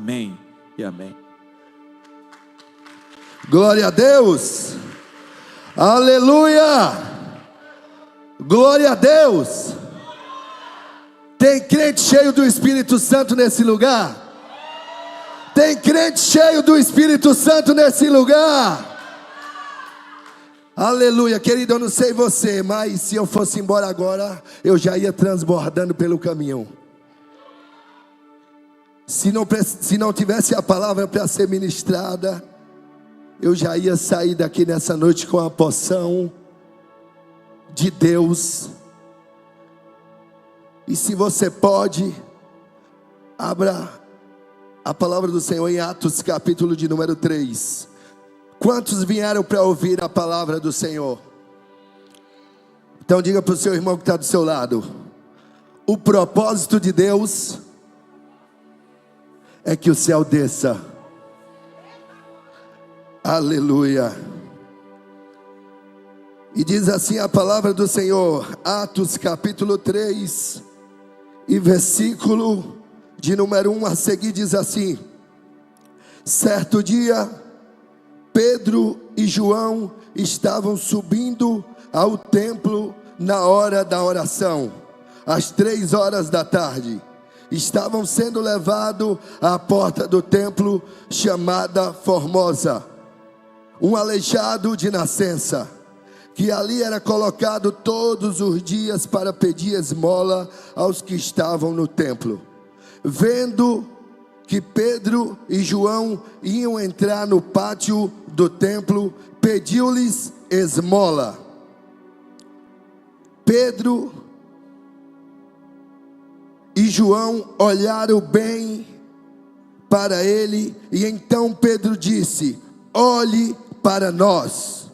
Amém e amém. Glória a Deus. Aleluia. Glória a Deus. Tem crente cheio do Espírito Santo nesse lugar? Tem crente cheio do Espírito Santo nesse lugar? Aleluia. Querido, eu não sei você, mas se eu fosse embora agora, eu já ia transbordando pelo caminho. Se não tivesse a palavra para ser ministrada, eu já ia sair daqui nessa noite com a porção de Deus. E se você pode, abra a palavra do Senhor em Atos capítulo de número 3. Quantos vieram para ouvir a palavra do Senhor? Então diga para o seu irmão que está do seu lado: o propósito de Deus é que o céu desça. Aleluia. E diz assim a palavra do Senhor, Atos capítulo 3 e versículo de número 1 a seguir, diz assim: certo dia, Pedro e João estavam subindo ao templo na hora da oração, às 3 da tarde. Estavam sendo levados à porta do templo chamada Formosa, um aleijado de nascença, que ali era colocado todos os dias para pedir esmola aos que estavam no templo. Vendo que Pedro e João iam entrar no pátio do templo, pediu-lhes esmola. Pedro e João olharam bem para ele, e então Pedro disse: olhe para nós.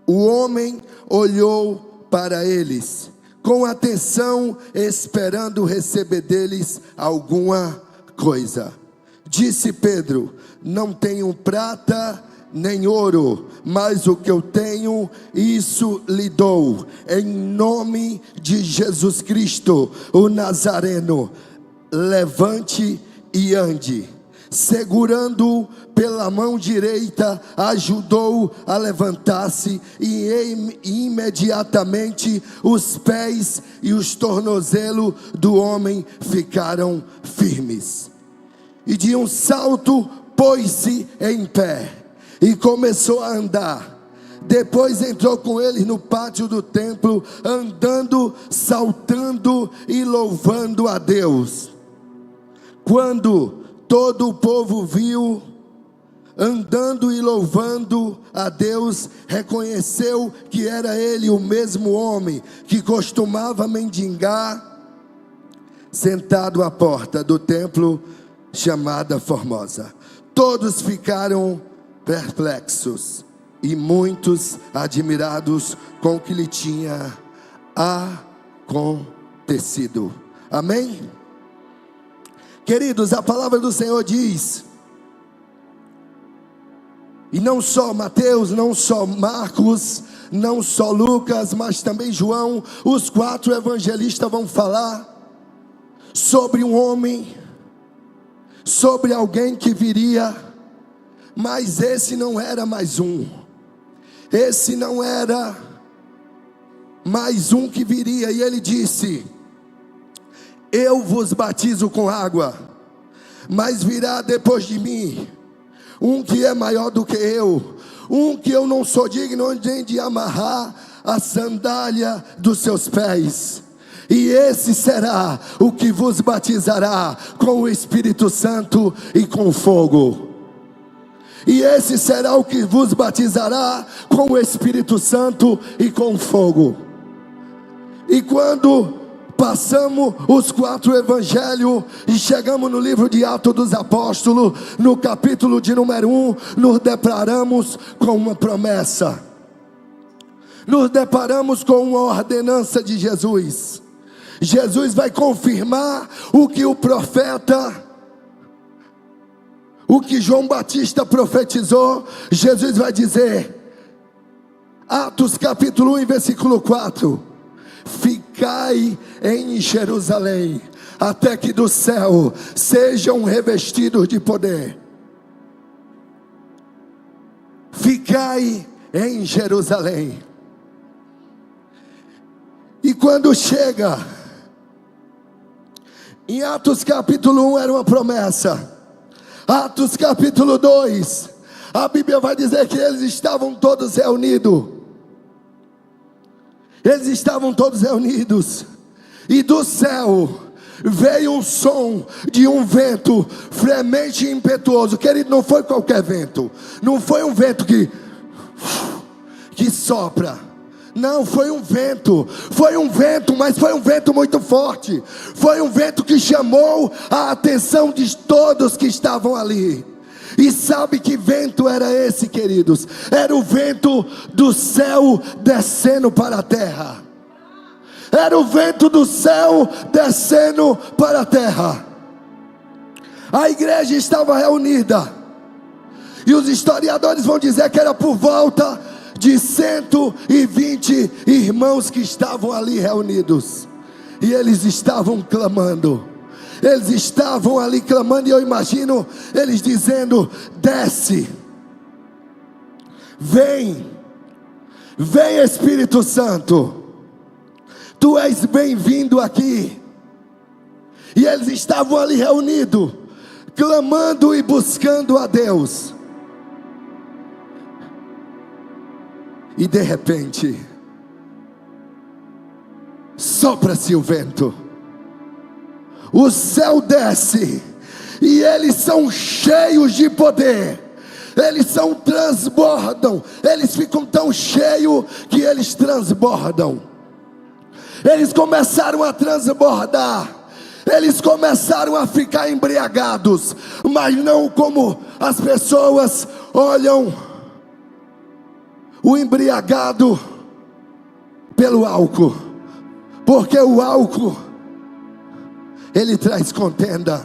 O homem olhou para eles com atenção, esperando receber deles alguma coisa. Disse Pedro: não tenho prata nem ouro, mas o que eu tenho, isso lhe dou. Em nome de Jesus Cristo, o Nazareno, levante e ande. Segurando-o pela mão direita, ajudou-o a levantar-se, e imediatamente os pés e os tornozelos do homem ficaram firmes. E de um salto pôs-se em pé e começou a andar. Depois entrou com eles no pátio do templo, andando, saltando e louvando a Deus. Quando todo o povo viu andando e louvando a Deus, reconheceu que era ele o mesmo homem que costumava mendigar, sentado à porta do templo chamada Formosa. Todos ficaram perplexos e muitos admirados com o que lhe tinha acontecido. Amém? Queridos, a palavra do Senhor diz, e não só Mateus, não só Marcos, não só Lucas, mas também João, os 4 evangelistas vão falar sobre um homem, sobre alguém que viria, mas esse não era mais um. Esse não era mais um que viria. E ele disse: eu vos batizo com água, mas virá depois de mim um que é maior do que eu, um que eu não sou digno nem de amarrar a sandália dos seus pés. E esse será o que vos batizará com o Espírito Santo e com fogo. E esse será o que vos batizará com o Espírito Santo e com fogo. E quando passamos os 4 evangelhos e chegamos no livro de Atos dos Apóstolos, no capítulo de número 1, nos deparamos com uma promessa. Nos deparamos com uma ordenança de Jesus. Jesus vai confirmar o que o profeta, o que João Batista profetizou. Jesus vai dizer, Atos capítulo 1 versículo 4: ficai em Jerusalém até que do céu sejam revestidos de poder. Ficai em Jerusalém. E quando chega, em Atos capítulo 1 era uma promessa. Atos capítulo 2, a Bíblia vai dizer que eles estavam todos reunidos. Eles estavam todos reunidos. E do céu veio um som de um vento fremente e impetuoso. Querido, não foi qualquer vento. Não foi um vento que sopra. Não, foi um vento, mas foi um vento muito forte. Foi um vento que chamou a atenção de todos que estavam ali. E sabe que vento era esse, queridos? Era o vento do céu descendo para a terra. Era o vento do céu descendo para a terra. A igreja estava reunida, e os historiadores vão dizer que era por volta de 120 irmãos que estavam ali reunidos. E eles estavam clamando. Eles estavam ali clamando, e eu imagino eles dizendo: desce, vem Espírito Santo, tu és bem-vindo aqui. E eles estavam ali reunidos, clamando e buscando a Deus. E de repente, sopra-se o vento, o céu desce, e eles são cheios de poder. Eles transbordam, eles ficam tão cheios que eles transbordam. Eles começaram a transbordar, eles começaram a ficar embriagados, mas não como as pessoas olham o embriagado pelo álcool, porque o álcool ele traz contenda.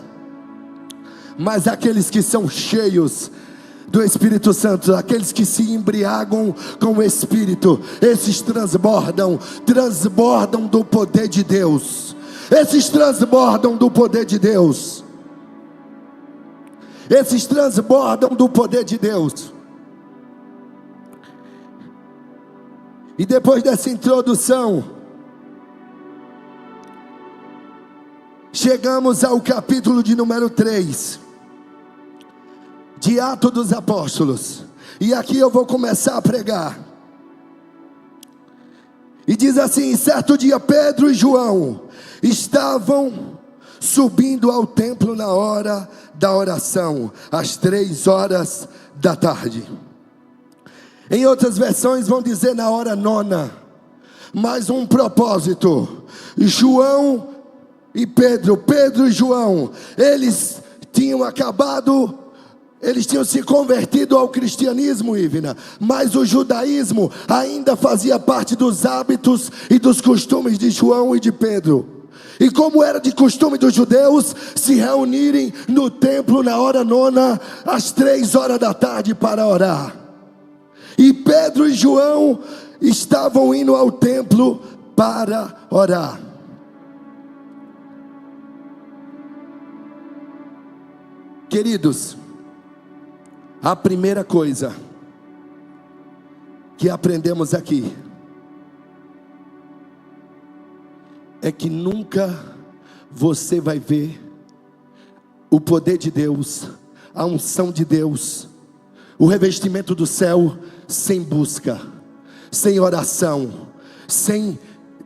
Mas aqueles que são cheios do Espírito Santo, aqueles que se embriagam com o Espírito, esses transbordam do poder de Deus. Esses transbordam do poder de Deus. Esses transbordam do poder de Deus. E depois dessa introdução, chegamos ao capítulo de número 3 de Atos dos Apóstolos. E aqui eu vou começar a pregar. E diz assim: certo dia Pedro e João estavam subindo ao templo na hora da oração, às 3 horas da tarde. Em outras versões vão dizer na hora 9. Mas um propósito: João e Pedro e João, eles tinham se convertido ao cristianismo, Ivna, mas o judaísmo ainda fazia parte dos hábitos e dos costumes de João e de Pedro. E como era de costume dos judeus se reunirem no templo na hora 9, às 3 horas da tarde, para orar. E Pedro e João estavam indo ao templo para orar. Queridos, a primeira coisa que aprendemos aqui é que nunca você vai ver o poder de Deus, a unção de Deus, o revestimento do céu sem busca, sem oração, sem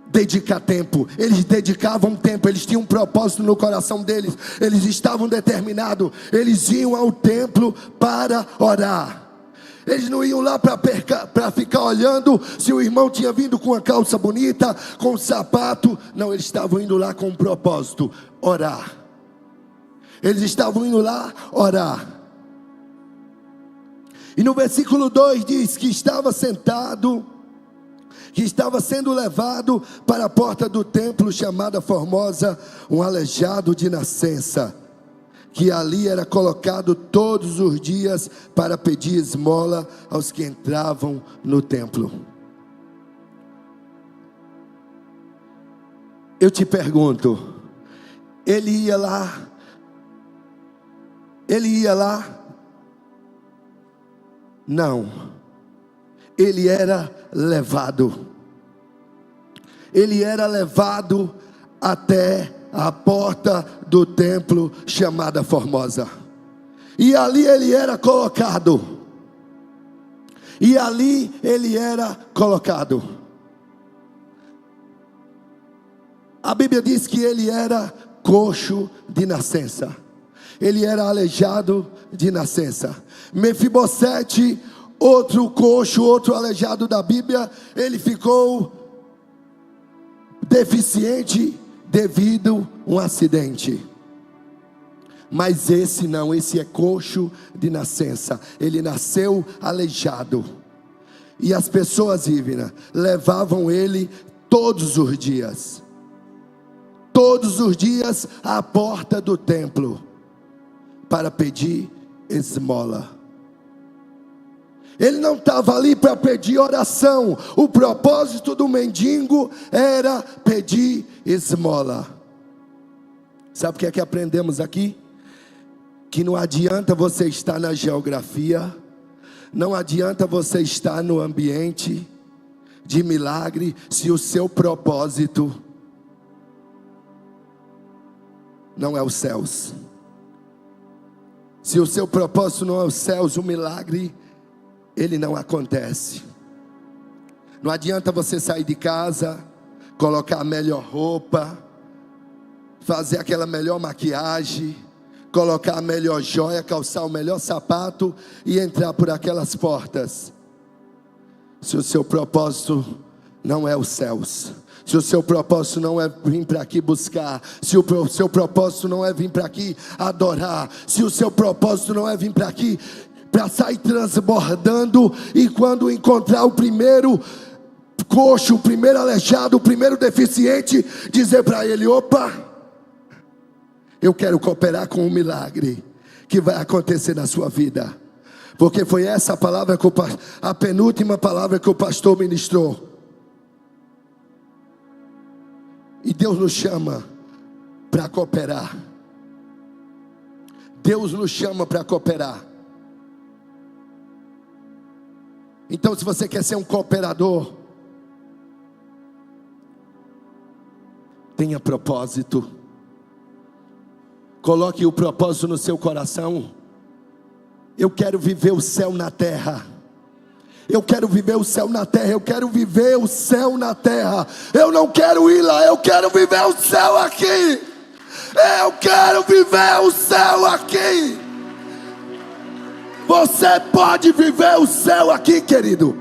dedicar tempo. Eles dedicavam tempo, eles tinham um propósito no coração deles, eles estavam determinados, eles iam ao templo para orar. Eles não iam lá para ficar olhando se o irmão tinha vindo com uma calça bonita, com um sapato. Não, eles estavam indo lá com um propósito: orar. Eles estavam indo lá orar. E no versículo 2 diz que estava sentado, que estava sendo levado para a porta do templo chamada Formosa, um aleijado de nascença, que ali era colocado todos os dias para pedir esmola aos que entravam no templo. Eu te pergunto, Ele ia lá. Não. Ele era levado. Ele era levado até a porta do templo chamada Formosa. E ali ele era colocado. A Bíblia diz que ele era coxo de nascença. Ele era aleijado de nascença. Mefibosete, outro coxo, outro aleijado da Bíblia, ele ficou deficiente devido a um acidente. Mas esse não, esse é coxo de nascença. Ele nasceu aleijado. E as pessoas, Ivna, levavam ele todos os dias à porta do templo para pedir esmola. Ele não estava ali para pedir oração. O propósito do mendigo era pedir esmola. Sabe o que é que aprendemos aqui? Que não adianta você estar na geografia, não adianta você estar no ambiente de milagre, se o seu propósito não é os céus. Se o seu propósito não é os céus, o milagre, ele não acontece. Não adianta você sair de casa, colocar a melhor roupa, fazer aquela melhor maquiagem, colocar a melhor joia, calçar o melhor sapato e entrar por aquelas portas, se o seu propósito não é os céus. Se o seu propósito não é vir para aqui buscar, se o seu propósito não é vir para aqui adorar, se o seu propósito não é vir para aqui para sair transbordando, e quando encontrar o primeiro coxo, o primeiro aleijado, o primeiro deficiente, dizer para ele: opa, eu quero cooperar com um milagre que vai acontecer na sua vida. Porque foi essa palavra, a penúltima palavra que o pastor ministrou. E Deus nos chama para cooperar. Deus nos chama para cooperar. Então, se você quer ser um cooperador, tenha propósito. Coloque o propósito no seu coração. Eu quero viver o céu na terra. Eu quero viver o céu na terra. Eu quero viver o céu na terra. Eu não quero ir lá, eu quero viver o céu aqui. Eu quero viver o céu aqui. Você pode viver o céu aqui, querido.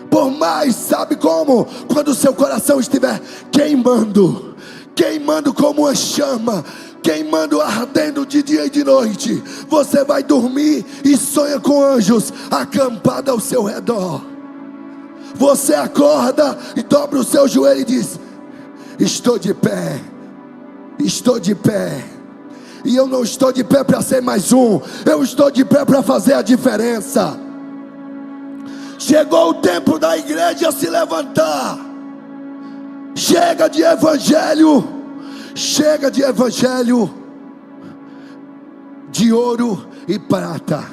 Por mais, sabe como? Quando o seu coração estiver queimando como uma chama, queimando, ardendo de dia e de noite, você vai dormir e sonha com anjos acampados ao seu redor. Você acorda e dobra o seu joelho e diz: estou de pé, estou de pé. E eu não estou de pé para ser mais um, eu estou de pé para fazer a diferença. Chegou o tempo da igreja se levantar. Chega de evangelho. Chega de evangelho de ouro e prata.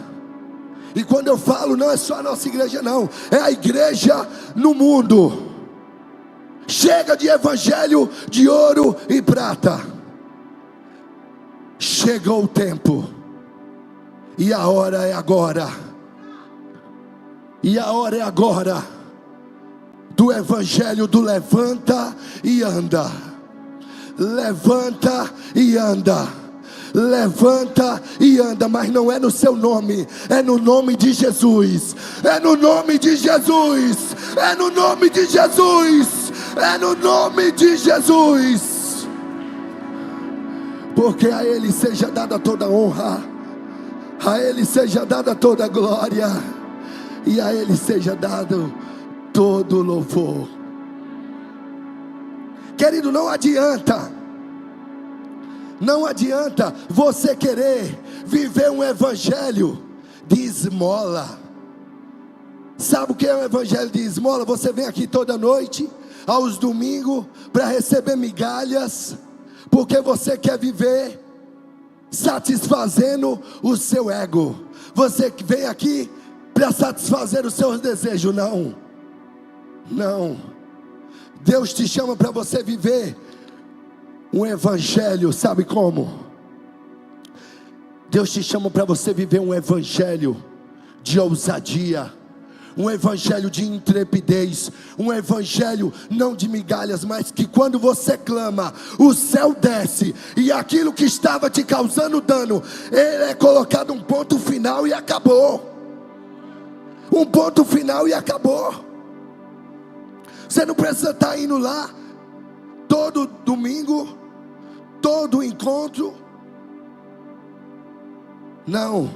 E quando eu falo, não é só a nossa igreja não, é a igreja no mundo. Chega de evangelho de ouro e prata. Chegou o tempo. E a hora é agora. E a hora é agora. Do evangelho do levanta e anda. Levanta e anda. Levanta e anda. Mas não é no seu nome, é no nome de Jesus. É no nome de Jesus. É no nome de Jesus. É no nome de Jesus. Porque a Ele seja dada toda honra, a Ele seja dada toda glória, e a Ele seja dado todo louvor. Querido, não adianta você querer viver um evangelho de esmola. Sabe o que é um evangelho de esmola? Você vem aqui toda noite, aos domingos, para receber migalhas, porque você quer viver satisfazendo o seu ego. Você que vem aqui para satisfazer os seus desejos. Não, não. Deus te chama para você viver um evangelho, sabe como? Deus te chama para você viver um evangelho de ousadia, um evangelho de intrepidez, um evangelho não de migalhas, mas que quando você clama, o céu desce, e aquilo que estava te causando dano, ele é colocado um ponto final e acabou. Um ponto final e acabou. Você não precisa estar indo lá todo domingo, todo encontro. Não,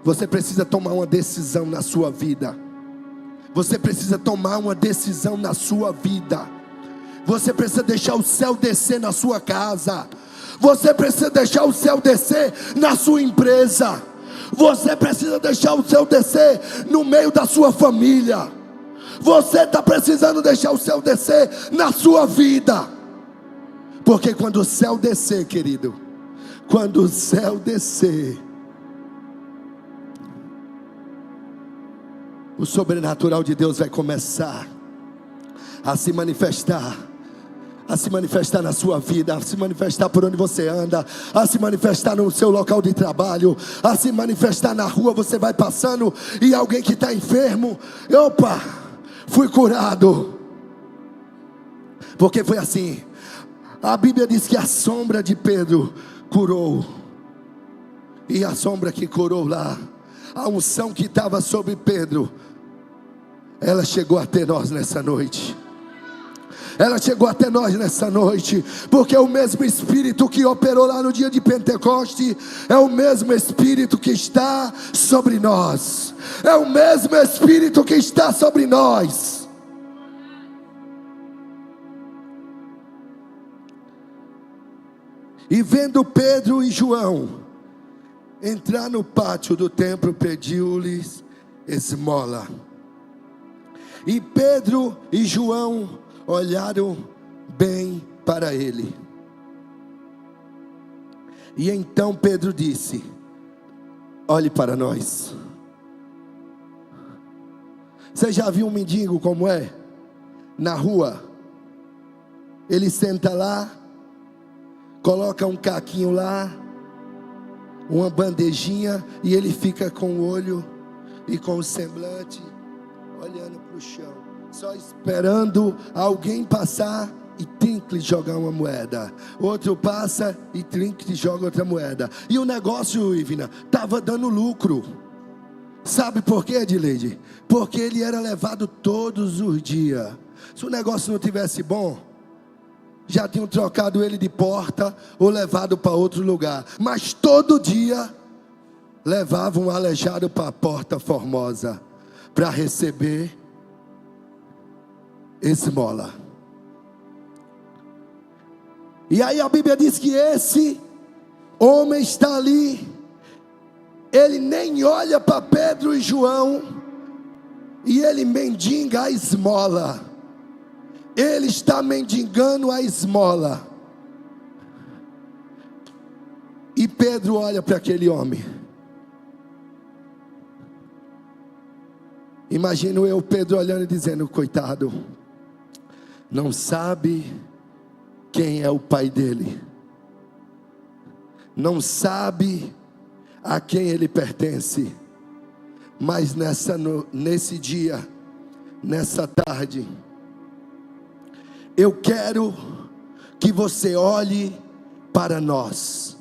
você precisa tomar uma decisão na sua vida. Você precisa tomar uma decisão na sua vida. Você precisa deixar o céu descer na sua casa. Você precisa deixar o céu descer na sua empresa. Você precisa deixar o céu descer no meio da sua família. Você está precisando deixar o céu descer na sua vida. Porque quando o céu descer, querido, quando o céu descer, o sobrenatural de Deus vai começar a se manifestar. A se manifestar na sua vida, a se manifestar por onde você anda, a se manifestar no seu local de trabalho, a se manifestar na rua. Você vai passando e alguém que está enfermo, opa, fui curado. Porque foi assim. A Bíblia diz que a sombra de Pedro curou. E a sombra que curou lá, a unção que estava sobre Pedro, ela chegou até nós nessa noite. Ela chegou até nós nessa noite, porque é o mesmo Espírito que operou lá no dia de Pentecoste, é o mesmo Espírito que está sobre nós, é o mesmo Espírito que está sobre nós. E vendo Pedro e João entrar no pátio do templo, pediu-lhes esmola. E Pedro e João olharam bem para ele. E então Pedro disse: olhe para nós. Você já viu um mendigo como é? Na rua. Ele senta lá, coloca um caquinho lá, uma bandejinha, e ele fica com o olho e com o semblante olhando para o chão, só esperando alguém passar e trinque jogar uma moeda. Outro passa e trinque joga outra moeda. E o negócio, Ivina, estava dando lucro. Sabe por quê, Edileide? Porque ele era levado todos os dias. Se o negócio não tivesse bom, já tinham trocado ele de porta ou levado para outro lugar. Mas todo dia levavam um aleijado para a Porta Formosa para receber esmola. E aí a Bíblia diz que esse homem está ali, ele nem olha para Pedro e João, e ele mendiga a esmola. Ele está mendigando a esmola. E Pedro olha para aquele homem. Imagino eu, Pedro, olhando e dizendo: coitado, não sabe quem é o pai dele, não sabe a quem ele pertence. Mas nesse dia, nessa tarde, eu quero que você olhe para nós.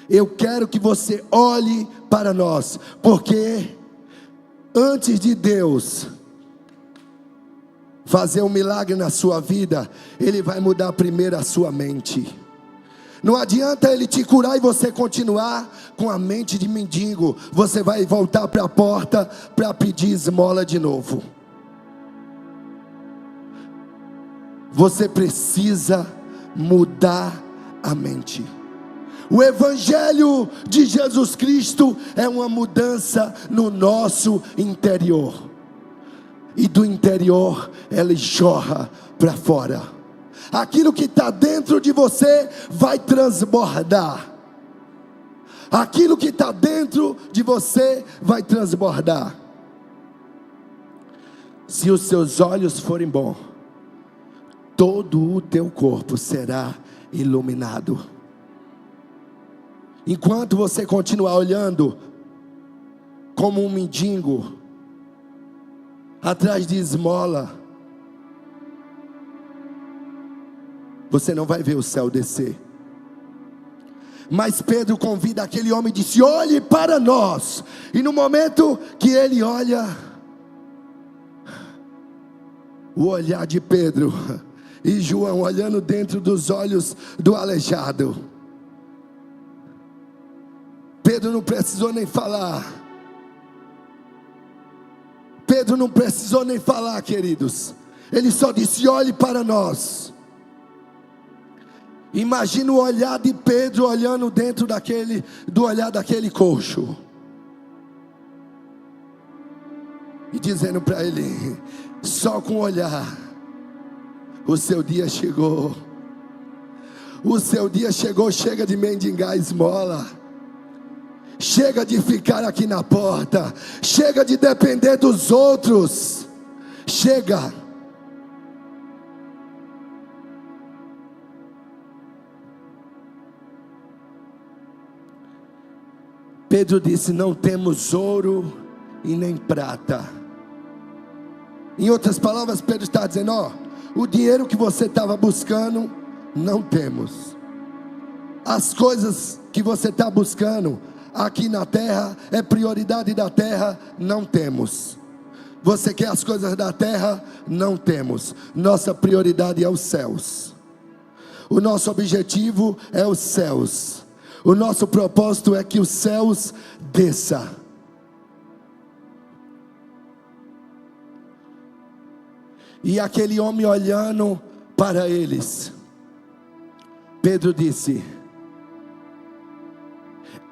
Eu quero que você olhe para nós, porque antes de Deus fazer um milagre na sua vida, Ele vai mudar primeiro a sua mente. Não adianta Ele te curar e você continuar com a mente de mendigo. Você vai voltar para a porta para pedir esmola de novo. Você precisa mudar a mente. O Evangelho de Jesus Cristo é uma mudança no nosso interior. E do interior ela jorra para fora. aquilo que está dentro de você vai transbordar. Aquilo que está dentro de você vai transbordar. Se os seus olhos forem bons, todo o teu corpo será iluminado. Enquanto você continuar olhando como um mendigo, atrás de esmola, você não vai ver o céu descer. Mas Pedro convida aquele homem e disse: olhe para nós. E no momento que ele olha, o olhar de Pedro e João olhando dentro dos olhos do aleijado, Pedro não precisou nem falar. Pedro não precisou nem falar, queridos. Ele só disse: olhe para nós. Imagina o olhar de Pedro olhando dentro do olhar daquele coxo, e dizendo para ele: só com o olhar, o seu dia chegou. O seu dia chegou. Chega de mendigar esmola. Chega de ficar aqui na porta. Chega de depender dos outros. Chega. Pedro disse: não temos ouro e nem prata. Em outras palavras, Pedro está dizendo: ó, o dinheiro que você estava buscando, não temos. As coisas que você está buscando aqui na terra, é prioridade da terra, não temos. Você quer as coisas da terra? Não temos. Nossa prioridade é os céus. O nosso objetivo é os céus. O nosso propósito é que os céus desçam. E aquele homem olhando para eles, Pedro disse: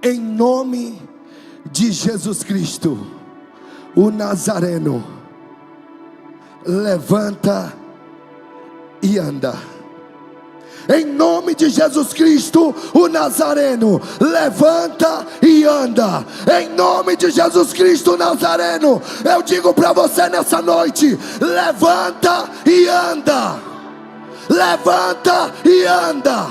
em nome de Jesus Cristo, o Nazareno, levanta e anda. Em nome de Jesus Cristo, o Nazareno, levanta e anda. Em nome de Jesus Cristo, o Nazareno, eu digo para você nessa noite: levanta e anda. Levanta e anda.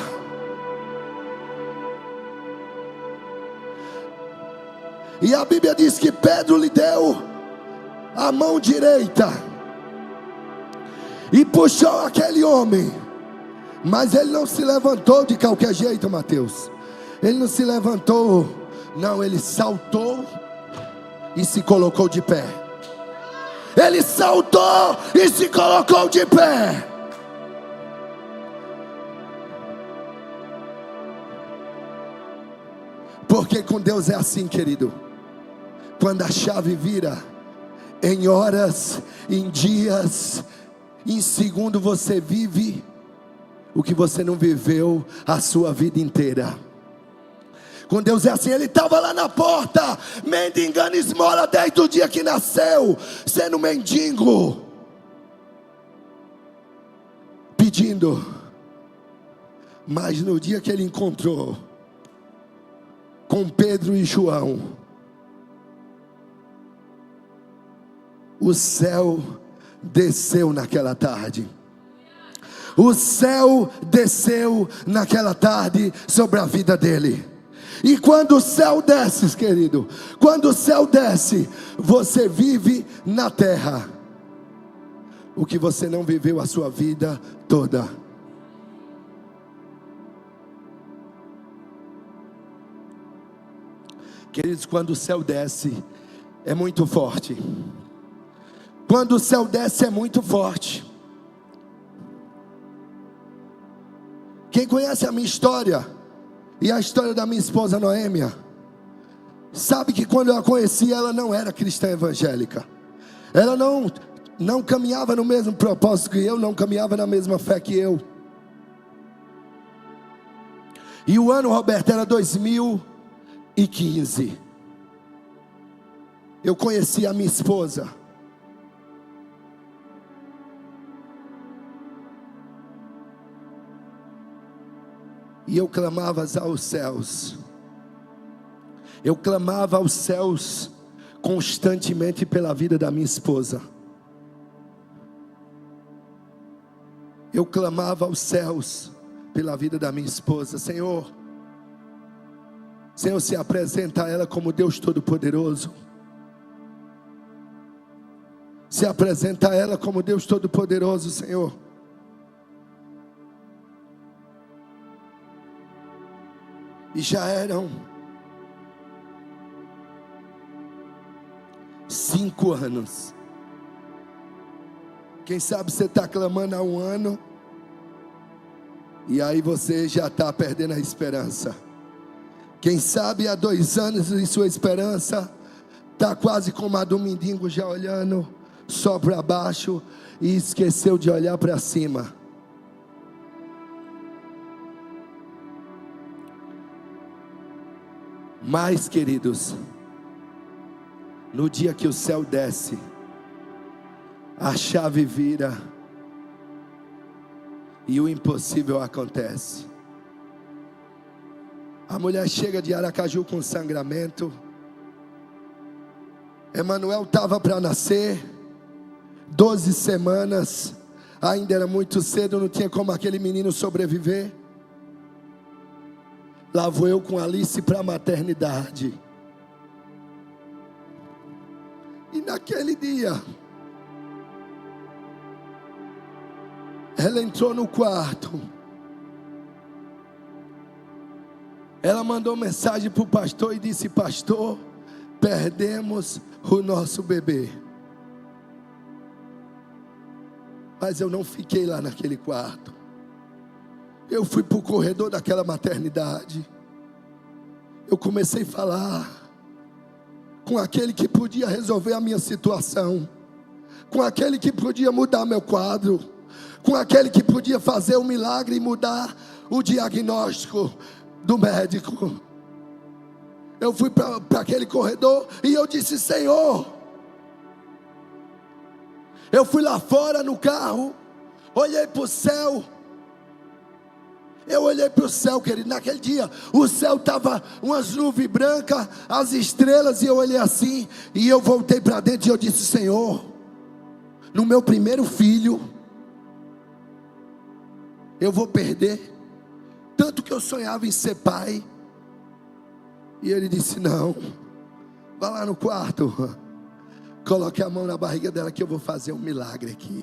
E a Bíblia diz que Pedro lhe deu a mão direita e puxou aquele homem. Mas ele não se levantou de qualquer jeito, Mateus. Ele não se levantou, não, ele saltou e se colocou de pé. Ele saltou e se colocou de pé. Porque com Deus é assim, querido. Quando a chave vira, em horas, em dias, em segundo você vive o que você não viveu a sua vida inteira. Com Deus é assim. Ele estava lá na porta, mendigando esmola desde o dia que nasceu, sendo mendigo, pedindo. Mas no dia que ele encontrou com Pedro e João, o céu desceu naquela tarde. O céu desceu naquela tarde sobre a vida dele. E quando o céu desce, querido, quando o céu desce, você vive na terra o que você não viveu a sua vida toda. Queridos, quando o céu desce, é muito forte. Quando o céu desce, é muito forte. Quem conhece a minha história e a história da minha esposa Noêmia, sabe que quando eu a conheci, ela não era cristã evangélica. Ela não caminhava no mesmo propósito que eu, não caminhava na mesma fé que eu. E o ano, Roberto, era 2015. Eu conheci a minha esposa. E eu clamava aos céus. Eu clamava aos céus constantemente pela vida da minha esposa. Eu clamava aos céus pela vida da minha esposa. Senhor, se apresenta a ela como Deus Todo-Poderoso. Se apresenta a ela como Deus Todo-Poderoso, Senhor. E já eram 5 anos. Quem sabe você está clamando há 1 ano, e aí você já está perdendo a esperança. Quem sabe há 2 anos e sua esperança está quase como a do mendigo, já olhando só para baixo e esqueceu de olhar para cima. Mas, queridos, no dia que o céu desce, a chave vira e o impossível acontece. A mulher chega de Aracaju com sangramento. Emanuel estava para nascer, 12 semanas, ainda era muito cedo, não tinha como aquele menino sobreviver. Lá vou eu com Alice para a maternidade. E naquele dia, ela entrou no quarto. Ela mandou mensagem para o pastor e disse: pastor, perdemos o nosso bebê. Mas eu não fiquei lá naquele quarto. Eu fui para o corredor daquela maternidade. Eu comecei a falar com aquele que podia resolver a minha situação, com aquele que podia mudar meu quadro, com aquele que podia fazer o milagre e mudar o diagnóstico do médico. Eu fui para aquele corredor e eu disse: Senhor. Eu fui lá fora no carro, olhei para o céu. Eu olhei para o céu, querido. Naquele dia o céu estava umas nuvens brancas, as estrelas, e eu olhei assim, e eu voltei para dentro e eu disse: Senhor, no meu primeiro filho eu vou perder, tanto que eu sonhava em ser pai. E ele disse: não, vá lá no quarto, coloque a mão na barriga dela que eu vou fazer um milagre aqui.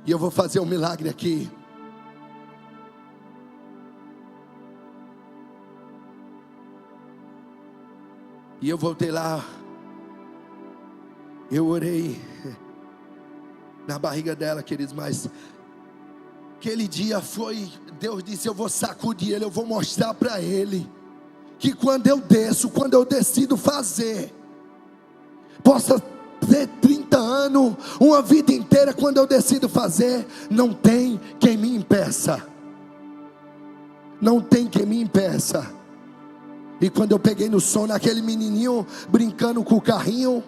E eu vou fazer um milagre aqui. E eu voltei lá, eu orei na barriga dela, queridos, mas aquele dia foi, Deus disse: eu vou sacudir ele, eu vou mostrar para ele que quando eu desço, quando eu decido fazer, possa ter 30 anos, uma vida inteira, quando eu decido fazer, não tem quem me impeça. Não tem quem me impeça. E quando eu peguei no sono, aquele menininho brincando com o carrinho,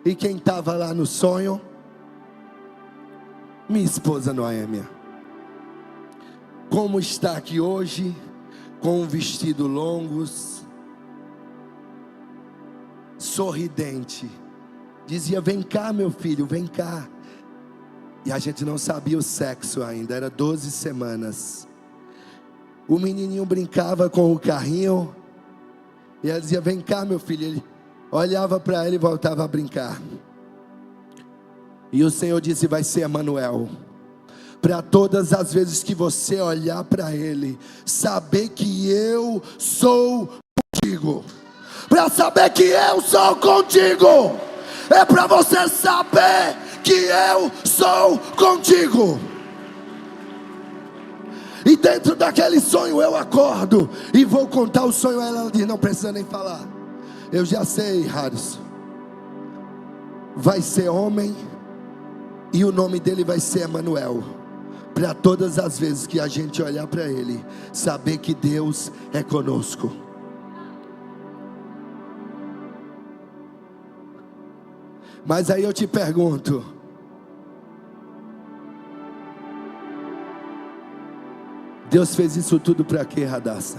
e quem estava lá no sonho? Minha esposa Noêmia. Como está aqui hoje, com um vestido longos, sorridente, dizia: vem cá meu filho, vem cá. E a gente não sabia o sexo ainda, era 12 semanas. O menininho brincava com o carrinho, e ela dizia: vem cá meu filho. Ele olhava para ele e voltava a brincar. E o Senhor disse: vai ser Emanuel. Para todas as vezes que você olhar para ele, saber que eu sou contigo. Para saber que eu sou contigo. É para você saber que eu sou contigo. E dentro daquele sonho eu acordo e vou contar o sonho a ela. Ela diz: não precisa nem falar, eu já sei, Harrison. Vai ser homem, e o nome dele vai ser Emanuel. Para todas as vezes que a gente olhar para ele, saber que Deus é conosco. Mas aí eu te pergunto: Deus fez isso tudo para quê, Radassa?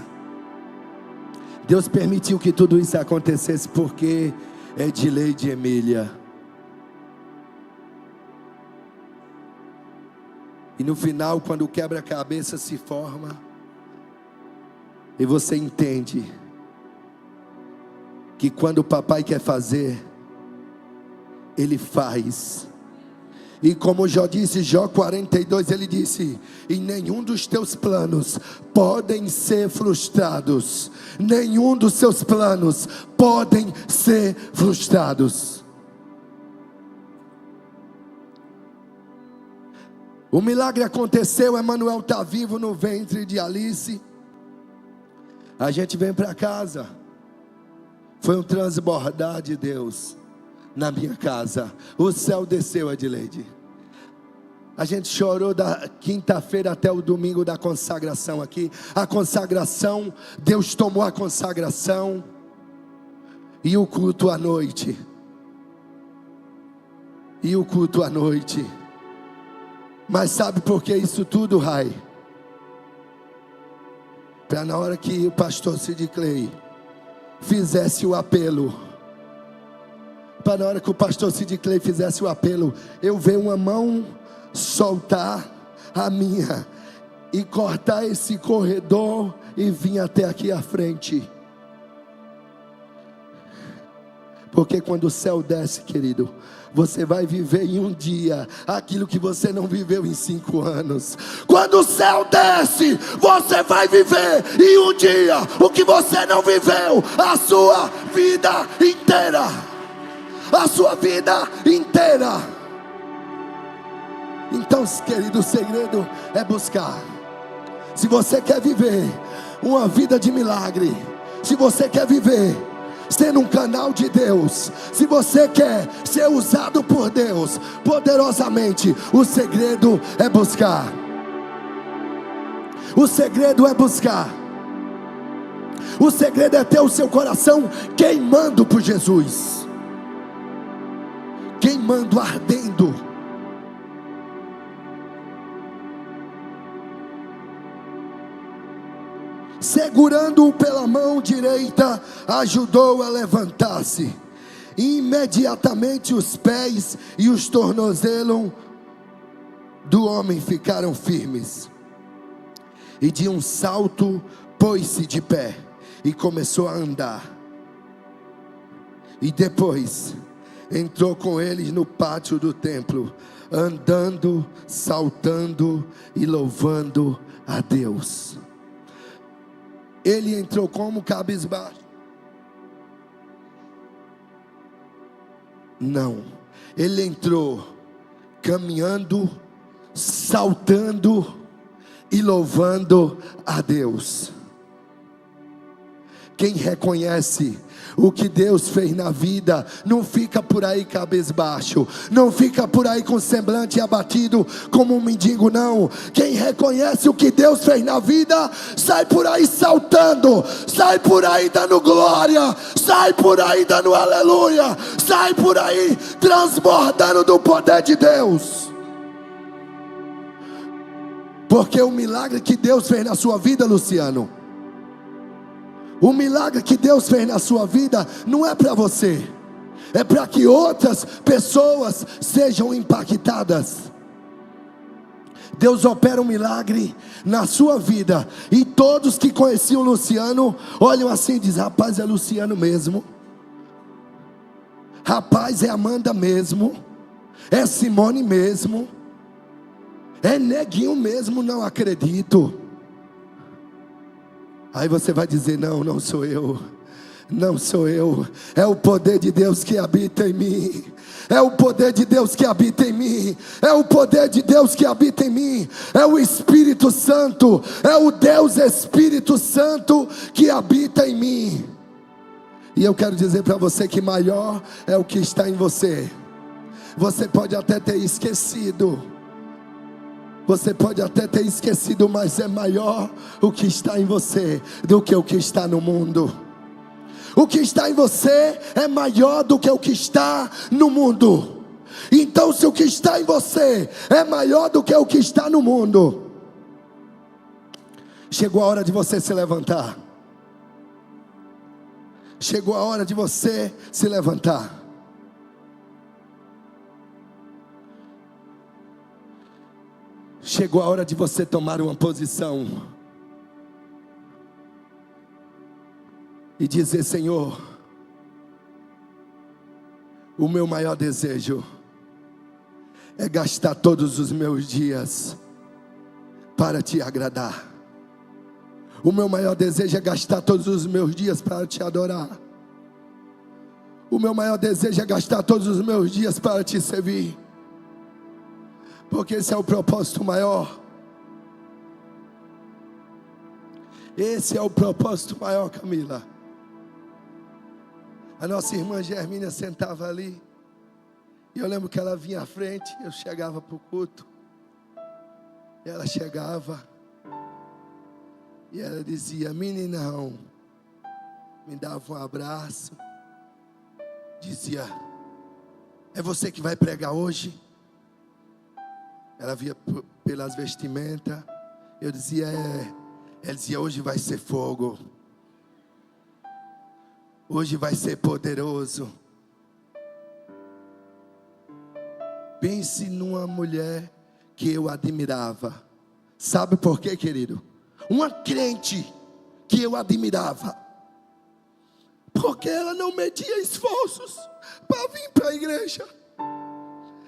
Deus permitiu que tudo isso acontecesse porque Edileide e Emília. E no final, quando o quebra-cabeça se forma, e você entende que quando o papai quer fazer, ele faz. E como Jó disse, Jó 42, ele disse: e nenhum dos teus planos podem ser frustrados. Nenhum dos seus planos podem ser frustrados. O milagre aconteceu, Emanuel está vivo no ventre de Alice. A gente vem para casa. Foi um transbordar de Deus na minha casa. O céu desceu, Edileide. A gente chorou da quinta-feira até o domingo da consagração aqui. A consagração, Deus tomou a consagração. E o culto à noite. E o culto à noite. Mas sabe por que isso tudo, Rai? Para na hora que o pastor Sid Clay fizesse o apelo, para na hora que o pastor Sid Clay fizesse o apelo, eu ver uma mão soltar a minha e cortar esse corredor e vir até aqui à frente. Porque quando o céu desce, querido, você vai viver em um dia aquilo que você não viveu em 5 anos. Quando o céu desce, você vai viver em um dia o que você não viveu a sua vida inteira. A sua vida inteira. Então, querido, o segredo é buscar. Se você quer viver uma vida de milagre, se você quer viver sendo um canal de Deus, se você quer ser usado por Deus poderosamente, o segredo é buscar. O segredo é buscar. O segredo é ter o seu coração queimando por Jesus, queimando, ardendo. Segurando-o pela mão direita, ajudou a levantar-se. Imediatamente os pés e os tornozelos do homem ficaram firmes. E de um salto pôs-se de pé e começou a andar. E depois entrou com eles no pátio do templo, andando, saltando e louvando a Deus. Ele entrou como cabisbaixo? Não, ele entrou caminhando, saltando e louvando a Deus. Quem reconhece o que Deus fez na vida, não fica por aí cabisbaixo, não fica por aí com semblante abatido como um mendigo, não. Quem reconhece o que Deus fez na vida, sai por aí saltando, sai por aí dando glória, sai por aí dando aleluia, sai por aí transbordando do poder de Deus. Porque o milagre que Deus fez na sua vida, Luciano, o milagre que Deus fez na sua vida não é para você, é para que outras pessoas sejam impactadas. Deus opera um milagre na sua vida, e todos que conheciam Luciano olham assim e dizem: rapaz, é Luciano mesmo, rapaz, é Amanda mesmo, é Simone mesmo, é Neguinho mesmo, não acredito. Aí você vai dizer: não, não sou eu, não sou eu, é o poder de Deus que habita em mim, é o poder de Deus que habita em mim, é o poder de Deus que habita em mim, é o Espírito Santo, é o Deus Espírito Santo que habita em mim. E eu quero dizer para você que maior é o que está em você. Você pode até ter esquecido, você pode até ter esquecido, mas é maior o que está em você do que o que está no mundo. O que está em você é maior do que o que está no mundo. Então, se o que está em você é maior do que o que está no mundo, Chegou a hora de você se levantar. Chegou a hora de você se levantar. Chegou a hora de você tomar uma posição e dizer: Senhor, o meu maior desejo é gastar todos os meus dias para te agradar. O meu maior desejo é gastar todos os meus dias para te adorar. O meu maior desejo é gastar todos os meus dias para te servir. Porque esse é o propósito maior. Esse é o propósito maior, Camila. A nossa irmã Germínia sentava ali. E eu lembro que ela vinha à frente. Eu chegava para o culto. E ela chegava. E ela dizia: meninão. Me dava um abraço. Dizia: é você que vai pregar hoje? Ela via pelas vestimentas. Eu dizia: é. Ela dizia: hoje vai ser fogo. Hoje vai ser poderoso. Pense numa mulher que eu admirava. Sabe por quê, querido? Uma crente que eu admirava. Porque ela não media esforços para vir para a igreja.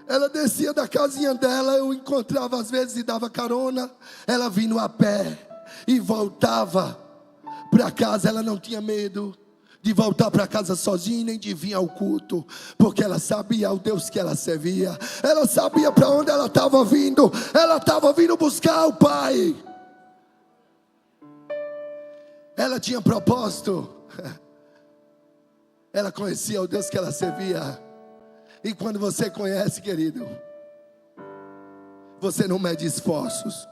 Ela descia da casinha dela, eu encontrava às vezes e dava carona. Ela vinha a pé e voltava para casa. Ela não tinha medo de voltar para casa sozinha, nem de vir ao culto, porque ela sabia o Deus que ela servia. Ela sabia para onde ela estava vindo. Ela estava vindo buscar o Pai. Ela tinha propósito. Ela conhecia o Deus que ela servia. E quando você conhece, querido, você não mede esforços.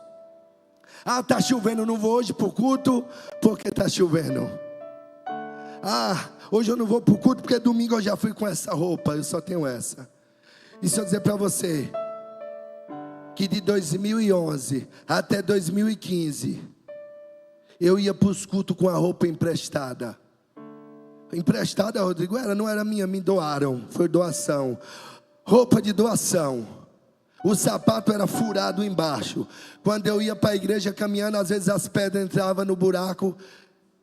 Ah, está chovendo, não vou hoje para o culto porque está chovendo. Ah, hoje eu não vou para o culto porque domingo eu já fui com essa roupa, eu só tenho essa. E se eu dizer para você que de 2011 até 2015 eu ia para os cultos com a roupa emprestada. Emprestada, Rodrigo? Não era minha, me doaram, foi doação. Roupa de doação. O sapato era furado embaixo. Quando eu ia para a igreja caminhando, às vezes as pedras entravam no buraco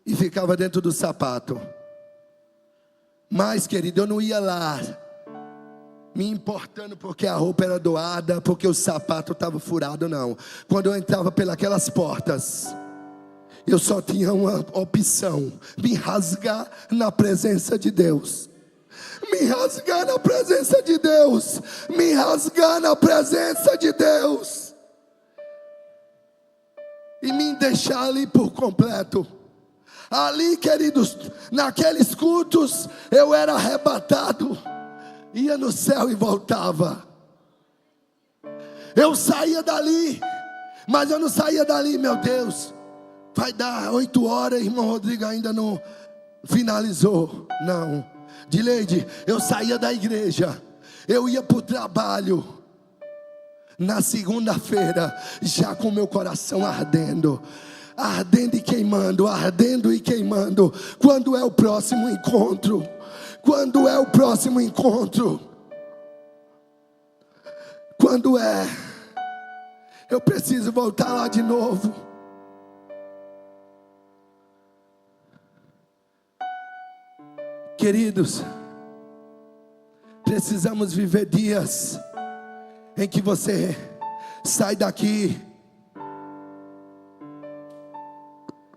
e ficava dentro do sapato. Mas, querido, eu não ia lá me importando porque a roupa era doada, porque o sapato estava furado, não. Quando eu entrava pelas portas, eu só tinha uma opção: me rasgar na presença de Deus. Me rasgar na presença de Deus. Me rasgar na presença de Deus. E me deixar ali por completo. Ali, queridos, naqueles cultos, eu era arrebatado. Ia no céu e voltava. Eu saía dali, mas eu não saía dali, meu Deus. Vai dar 8 horas, irmão Rodrigo ainda não finalizou. Não. Dileide, eu saía da igreja, eu ia para o trabalho. Na segunda-feira, já com meu coração ardendo. Ardendo e queimando, ardendo e queimando. Quando é o próximo encontro? Quando é o próximo encontro? Quando é? Eu preciso voltar lá de novo. Queridos, precisamos viver dias em que você sai daqui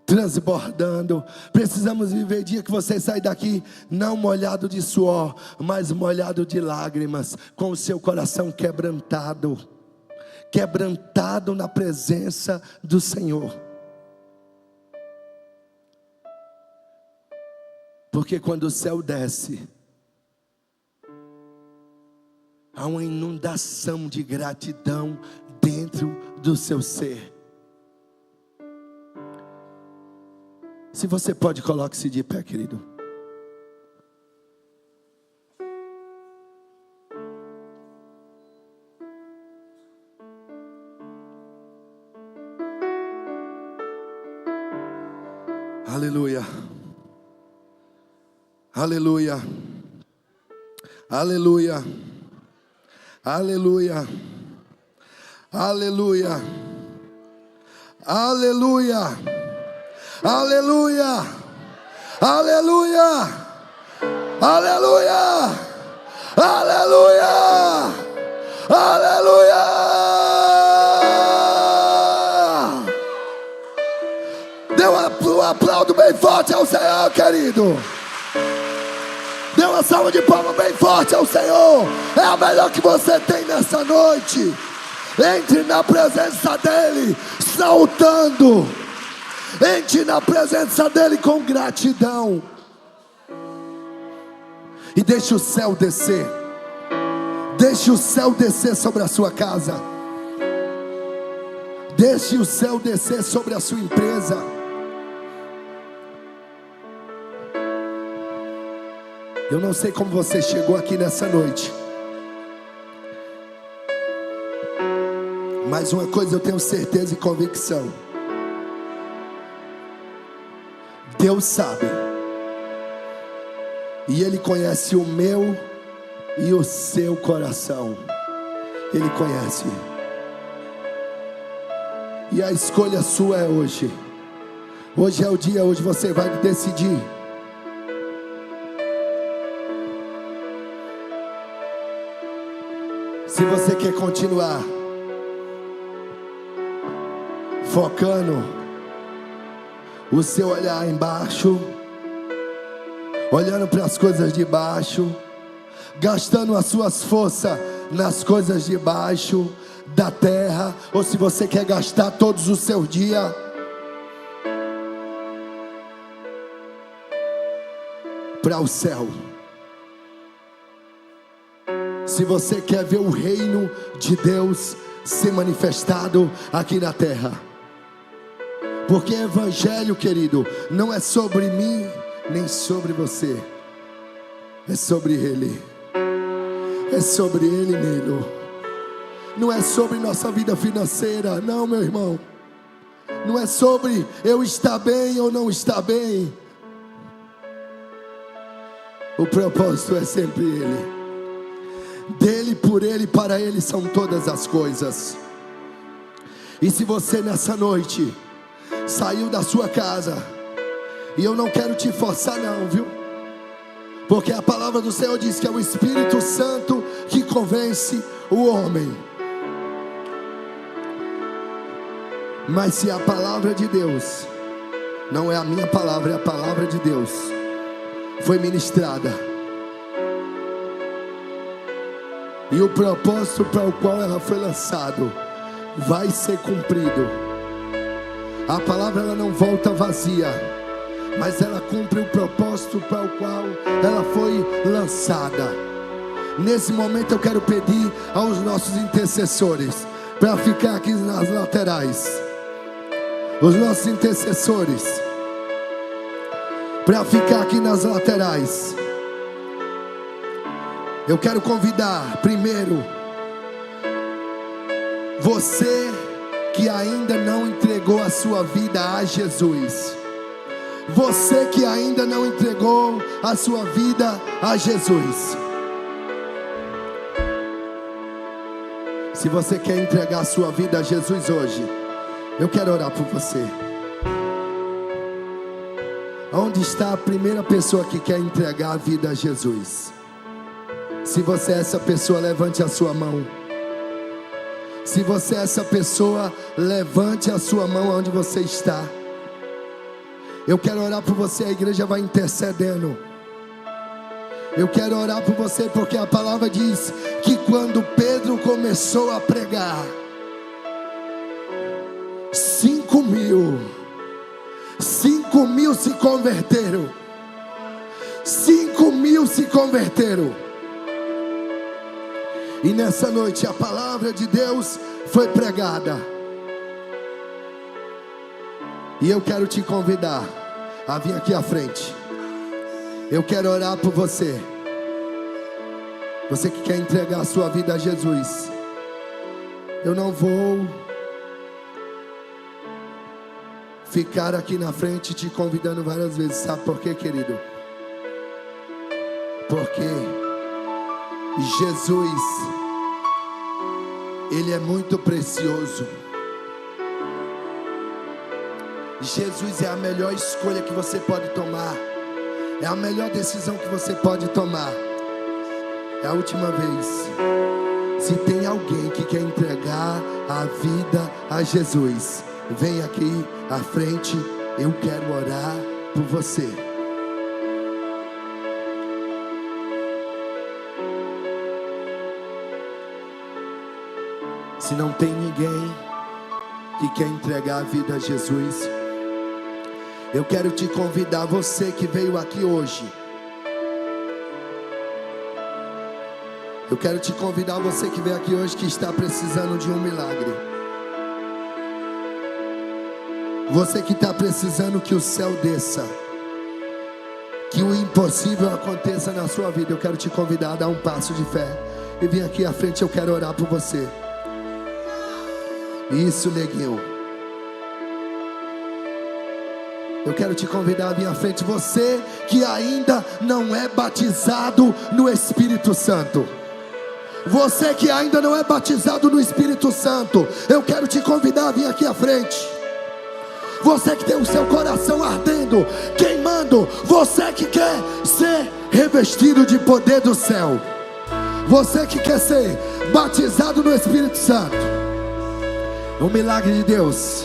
transbordando. Precisamos viver dia que você sai daqui não molhado de suor, mas molhado de lágrimas, com o seu coração quebrantado, quebrantado na presença do Senhor. Porque quando o céu desce, há uma inundação de gratidão dentro do seu ser. Se você pode, coloque-se de pé, querido. Aleluia. Aleluia. Aleluia. Aleluia. Aleluia. Aleluia. Aleluia. Aleluia. Aleluia. Aleluia. Aleluia. Dê um aplauso bem forte ao Senhor, querido. Dê uma salva de palmas bem forte ao Senhor. É a melhor que você tem nessa noite. Entre na presença dEle saltando. Entre na presença dEle com gratidão. E deixe o céu descer. Deixe o céu descer sobre a sua casa. Deixe o céu descer sobre a sua empresa. Eu não sei como você chegou aqui nessa noite, mas uma coisa eu tenho certeza e convicção: Deus sabe, e Ele conhece o meu e o seu coração. Ele conhece, e a escolha sua é hoje. Hoje é o dia, hoje você vai decidir. Se você quer continuar focando o seu olhar embaixo, olhando para as coisas de baixo, gastando as suas forças nas coisas de baixo da terra, ou se você quer gastar todos os seus dias para o céu. Se você quer ver o reino de Deus ser manifestado aqui na terra. Porque evangelho, querido, não é sobre mim, nem sobre você. É sobre Ele. É sobre Ele nele. Não é sobre nossa vida financeira, não, meu irmão. Não é sobre eu estar bem ou não estar bem. O propósito é sempre Ele. Dele, por Ele, para Ele são todas as coisas. E se você nessa noite saiu da sua casa, e eu não quero te forçar não, viu? Porque a palavra do Senhor diz que é o Espírito Santo que convence o homem. Mas se a palavra de Deus, não é a minha palavra, é a palavra de Deus, foi ministrada, e o propósito para o qual ela foi lançado vai ser cumprido. A palavra ela não volta vazia, mas ela cumpre o propósito para o qual ela foi lançada. Nesse momento eu quero pedir aos nossos intercessores para ficar aqui nas laterais. Os nossos intercessores para ficar aqui nas laterais. Eu quero convidar primeiro você que ainda não entregou a sua vida a Jesus. Você que ainda não entregou a sua vida a Jesus. Se você quer entregar a sua vida a Jesus hoje, eu quero orar por você. Onde está a primeira pessoa que quer entregar a vida a Jesus? Se você é essa pessoa, levante a sua mão. Se você é essa pessoa, levante a sua mão onde você está. Eu quero orar por você, a igreja vai intercedendo. Eu quero orar por você porque a palavra diz que quando Pedro começou a pregar, 5 mil se converteram. 5 mil se converteram. E nessa noite a palavra de Deus foi pregada. E eu quero te convidar a vir aqui à frente. Eu quero orar por você. Você que quer entregar a sua vida a Jesus. Eu não vou ficar aqui na frente te convidando várias vezes. Sabe por quê, querido? Porque Jesus, Ele é muito precioso. Jesus é a melhor escolha que você pode tomar. É a melhor decisão que você pode tomar. É a última vez. Se tem alguém que quer entregar a vida a Jesus, vem aqui à frente. Eu quero orar por você. Se não tem ninguém que quer entregar a vida a Jesus, eu quero te convidar, você que veio aqui hoje. Eu quero te convidar, você que veio aqui hoje, que está precisando de um milagre. Você que está precisando que o céu desça, que o impossível aconteça na sua vida. Eu quero te convidar a dar um passo de fé e vir aqui à frente. Eu quero orar por você. Isso, neguinho. Eu quero te convidar a vir à frente. Você que ainda não é batizado no Espírito Santo. Você que ainda não é batizado no Espírito Santo, eu quero te convidar a vir aqui à frente. Você que tem o seu coração ardendo, queimando. Você que quer ser revestido de poder do céu. Você que quer ser batizado no Espírito Santo. O milagre de Deus.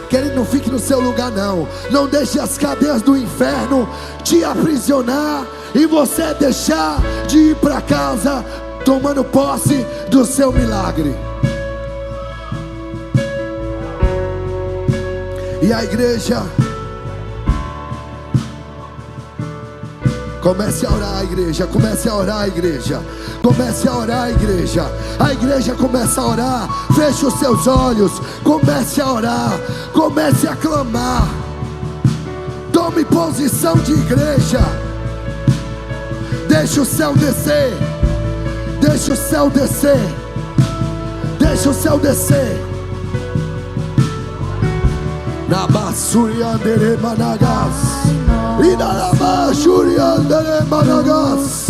Querido, não fique no seu lugar não. Não deixe as cadeias do inferno te aprisionar e você deixar de ir para casa tomando posse do seu milagre. E a igreja, comece a orar, a igreja. Comece a orar, a igreja. Comece a orar, a igreja. A igreja começa a orar. Feche os seus olhos. Comece a orar. Comece a clamar. Tome posição de igreja. Deixa o céu descer. Deixa o céu descer. Deixa o céu descer. Nabasuriandere managas. Inarabashuriandere managas.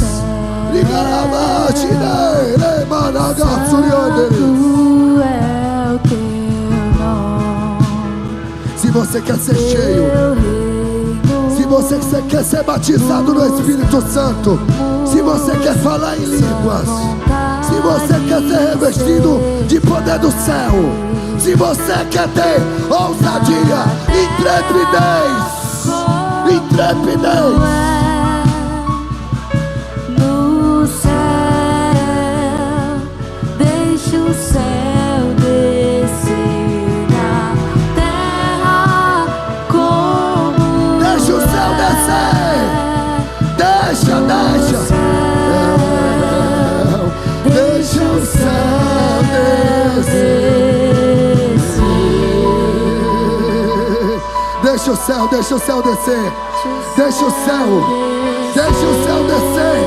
Ligarabashire managas suriandere. Se você quer ser cheio, se você quer ser batizado no Espírito Santo, se você quer falar em línguas, se você quer ser revestido de poder do céu, se você quer ter ousadia, intrepidez, no céu, deixa o céu descer na terra como deixa o céu descer, deixa o céu descer. Deixa o céu descer. Deixa o céu descer.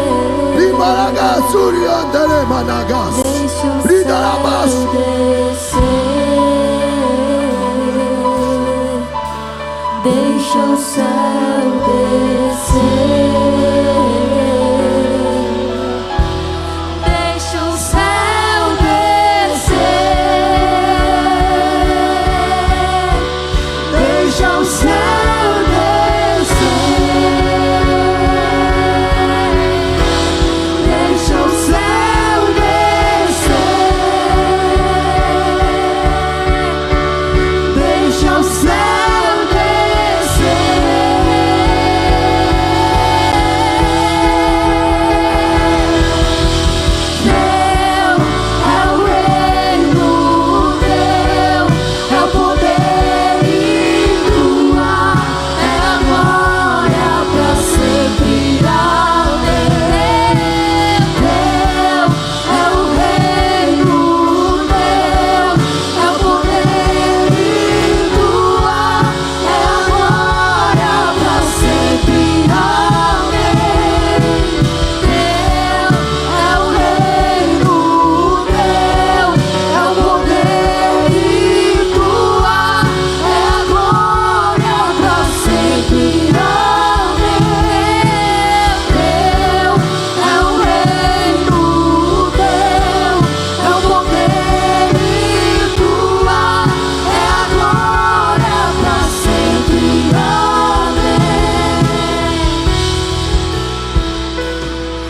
Limaragassuriandere managas. Lidarabas. Deixa o céu descer. Deixa o céu descer. Deixa o céu descer. Deixa o céu descer. Deixa o céu descer.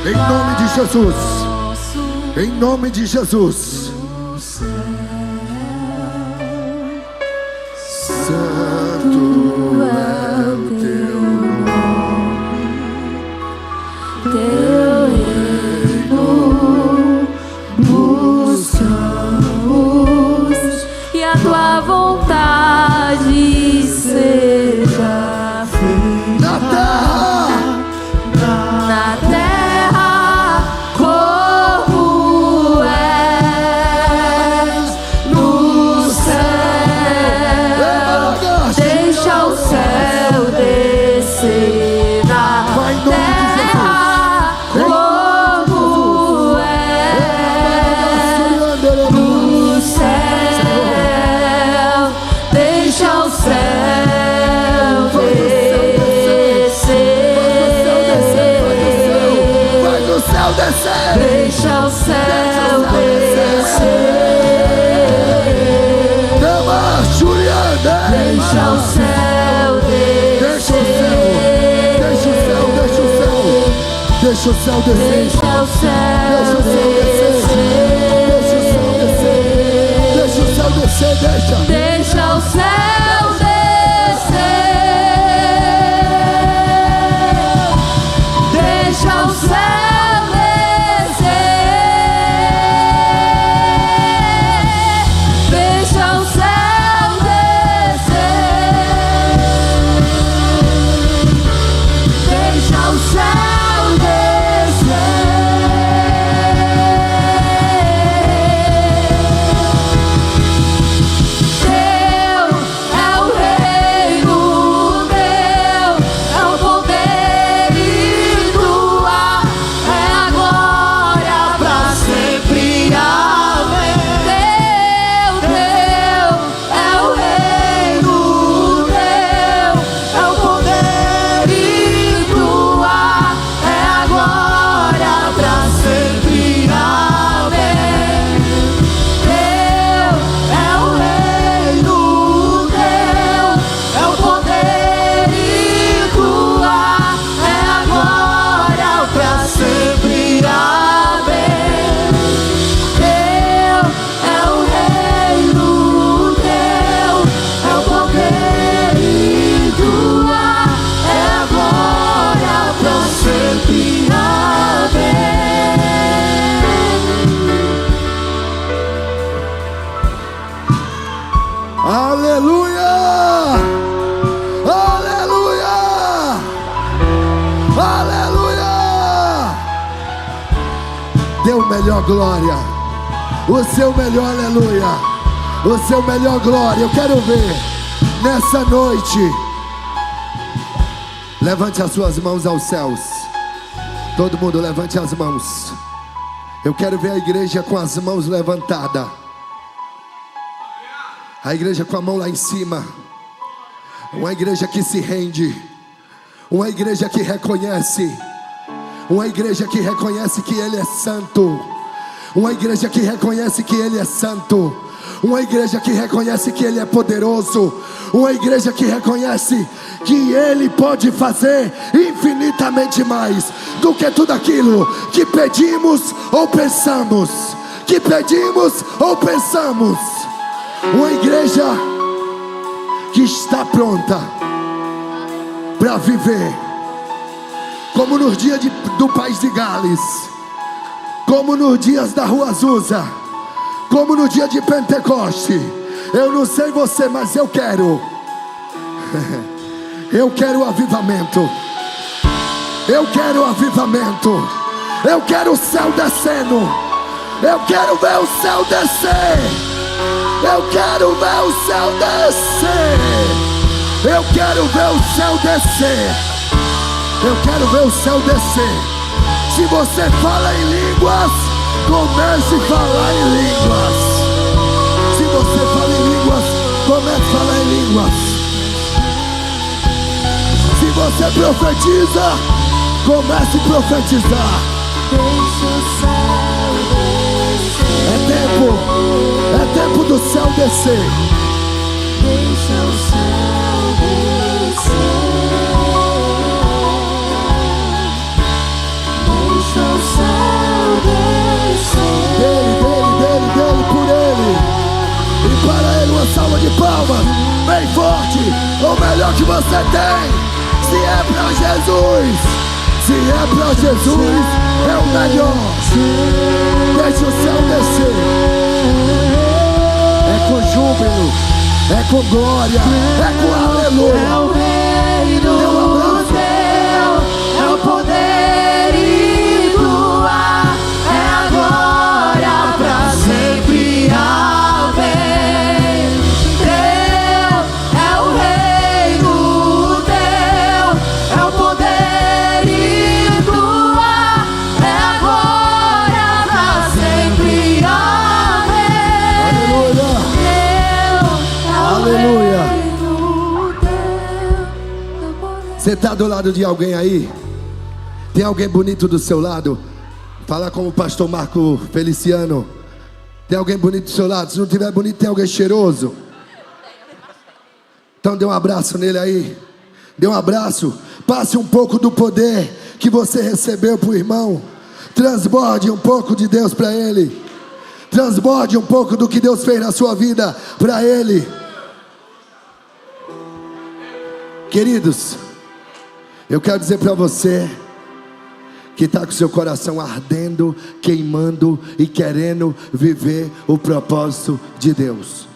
Em nome de Jesus. Em nome de Jesus. Santo é o teu nome, teu reino buscamos, e a tua vontade seja feita na terra como és no céu. Deixa o céu descer na terra como és no céu. Deixa o céu descer. Vai no céu descer. Deixa o céu descer. Deixa o céu descer. Deixa o céu. Deixa o céu. Deixa o céu. Deixa o céu descer. Deixa o céu descer. Deixa o céu descer. Deixa. Deixa o céu descer. Deixa o céu descer. Deixa o céu descer. Deixa o céu descer. Teu é o reino, teu é o poder e tua é a glória pra sempre. Amém. Teu é o reino, teu é o poder e tua é a glória pra sempre. Amém. Teu é o reino, teu é o poder e tua é a glória pra sempre. Amém. Teu é o reino, teu é o poder e tua é a glória pra sempre. Amém. Aleluia! Aleluia! Aleluia! Dê o melhor glória, o seu melhor aleluia, o seu melhor glória. Eu quero ver nessa noite. Levante as suas mãos aos céus. Todo mundo levante as mãos. Eu quero ver a igreja com as mãos levantadas. A igreja com a mão lá em cima. Uma igreja que se rende. Uma igreja que reconhece. Uma igreja que reconhece que Ele é santo. Uma igreja que reconhece que Ele é santo. Uma igreja que reconhece que Ele é poderoso. Uma igreja que reconhece que Ele pode fazer infinitamente mais do que tudo aquilo que pedimos ou pensamos. Que pedimos ou pensamos. Uma igreja que está pronta para viver como nos dias do país de Gales, como nos dias da Rua Azusa, como no dia de Pentecoste. Eu não sei você, mas eu quero. Eu quero avivamento. Eu quero avivamento. Eu quero o céu descendo. Eu quero ver o céu descer. Eu quero ver o céu descer. Eu quero ver o céu descer. Eu quero ver o céu descer. Se você fala em línguas, comece a falar em línguas. Se você fala em línguas, comece a falar em línguas. Se você profetiza, comece a profetizar. Deixa o céu descer. É tempo do céu descer. Deixa o céu descer. Deixa o de palmas, bem forte, o melhor que você tem. Se é pra Jesus, se é pra Jesus, é o melhor. Deixa o céu descer. É com júbilo, é com glória, é com aleluia. É o reino teu, é o poder e tua, é a glória pra sempre. Amém. Teu é o reino teu, é o poder e tua, é a glória pra sempre. Amém. Aleluia. Você está do lado de alguém aí? Tem alguém bonito do seu lado? Fala como o pastor Marco Feliciano. Tem alguém bonito do seu lado? Se não tiver bonito, tem alguém cheiroso? Então dê um abraço nele aí. Dê um abraço. Passe um pouco do poder que você recebeu para o irmão. Transborde um pouco de Deus para ele. Transborde um pouco do que Deus fez na sua vida para ele. Queridos, eu quero dizer para você que está com seu coração ardendo, queimando e querendo viver o propósito de Deus.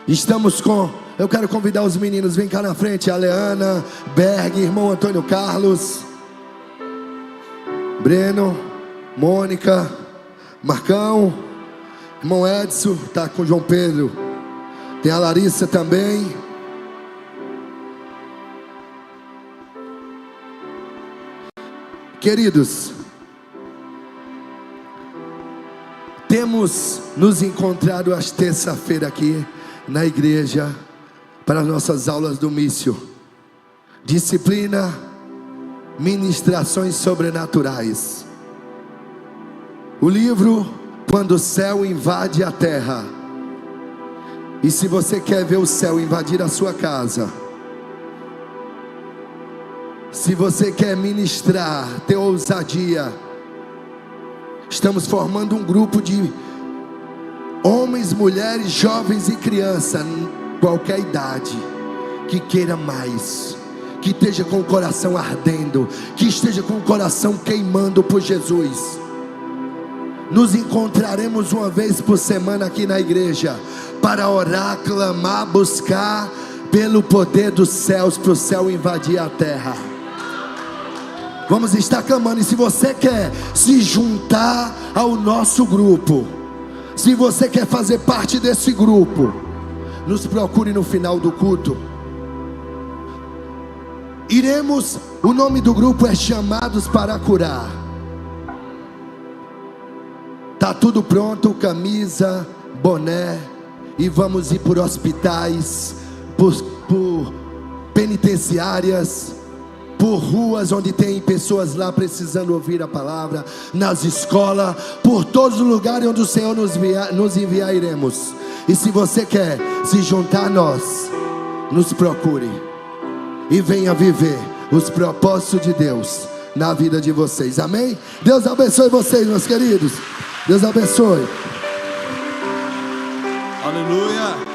Estamos com... Eu quero convidar os meninos, vem cá na frente. A Leana, Berg, irmão Antônio Carlos, Breno, Mônica, Marcão, irmão Edson, está com João Pedro. Tem a Larissa também. Queridos, temos nos encontrado às terça-feira aqui na igreja para as nossas aulas do mício. Disciplina, ministrações sobrenaturais. O livro Quando o Céu Invade a Terra. E se você quer ver o céu invadir a sua casa, se você quer ministrar, ter ousadia, estamos formando um grupo de homens, mulheres, jovens e crianças, qualquer idade, que queira mais, que esteja com o coração ardendo, que esteja com o coração queimando por Jesus. Nos encontraremos uma vez por semana aqui na igreja, para orar, clamar, buscar pelo poder dos céus, para o céu invadir a terra. Vamos estar clamando. E se você quer se juntar ao nosso grupo, se você quer fazer parte desse grupo, nos procure no final do culto. Iremos, o nome do grupo é Chamados para Curar. Tá tudo pronto, camisa, boné, e vamos ir por hospitais, por penitenciárias, por ruas onde tem pessoas lá precisando ouvir a palavra, nas escolas, por todos os lugares onde o Senhor nos enviar, iremos. E se você quer se juntar a nós, nos procure e venha viver os propósitos de Deus na vida de vocês. Amém? Deus abençoe vocês, meus queridos. Deus abençoe. Aleluia.